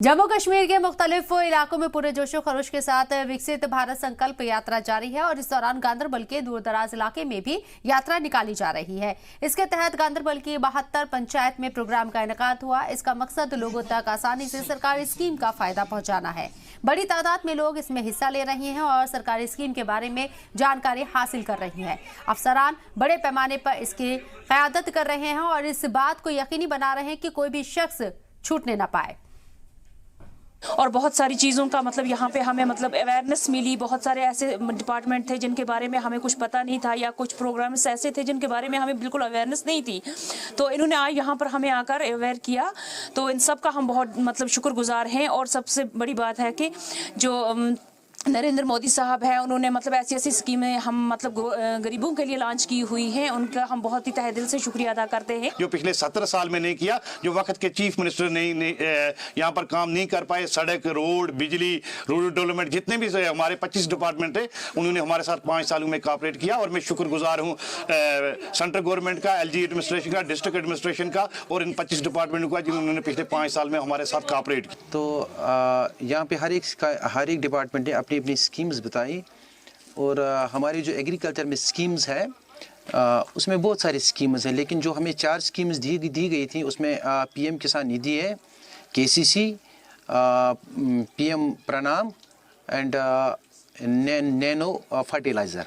जम्मू कश्मीर के मुख्तलिफ इलाकों में पूरे जोशो खरोश के साथ विकसित भारत संकल्प यात्रा जारी है और इस दौरान गांदरबल के दूरदराज इलाके में भी यात्रा निकाली जा रही है। इसके तहत गांदरबल की 72 पंचायत में प्रोग्राम का इनेकाद हुआ। इसका मकसद लोगों तक आसानी से सरकारी स्कीम का फायदा पहुंचाना है। बड़ी तादाद में लोग इसमें हिस्सा ले रहे हैं और सरकारी स्कीम के बारे में जानकारी हासिल कर रही हैं। अफसरान बड़े पैमाने पर इसकी क़यादत कर रहे हैं और इस बात को यकीनी बना रहे हैं कि कोई भी शख्स छूटने न पाए। और बहुत सारी चीज़ों का यहाँ पे हमें अवेयरनेस मिली। बहुत सारे ऐसे डिपार्टमेंट थे जिनके बारे में हमें कुछ पता नहीं था, या कुछ प्रोग्राम्स ऐसे थे जिनके बारे में हमें बिल्कुल अवेयरनेस नहीं थी। तो इन्होंने आज यहाँ पर हमें आकर अवेयर किया, तो इन सब का हम बहुत शुक्रगुजार हैं। और सबसे बड़ी बात है कि जो नरेंद्र मोदी साहब हैं, उन्होंने ऐसी ऐसी स्कीमें हम गरीबों के लिए लॉन्च की हुई हैं, उनका हम बहुत ही तहे दिल से शुक्रिया अदा करते हैं। जो पिछले 17 साल में नहीं किया, जो वक्त के चीफ मिनिस्टर ने यहाँ पर काम नहीं कर पाए, सड़क, रोड, बिजली, रूरल डेवलपमेंट, जितने भी हमारे 25 डिपार्टमेंट थे, उन्होंने हमारे साथ 5 सालों में कॉपरेट किया। और मैं शुक्रगुजार हूँ सेंट्रल गवर्नमेंट का, LG एडमिनिस्ट्रेशन का, डिस्ट्रिक्ट एडमिनिस्ट्रेशन का और इन 25 डिपार्टमेंटों का, जिन्होंने पिछले 5 साल में हमारे साथ कॉपरेट किया। तो यहाँ पे हर एक डिपार्टमेंट ने अपनी अपनी स्कीम्स बताई। और हमारी जो एग्रीकल्चर में स्कीम्स है उसमें बहुत सारी स्कीम्स हैं, लेकिन जो हमें 4 स्कीम्स दी गई थी उसमें PM किसान निधि है, KCC, PM प्रणाम एंड नैनो फर्टिलाइज़र।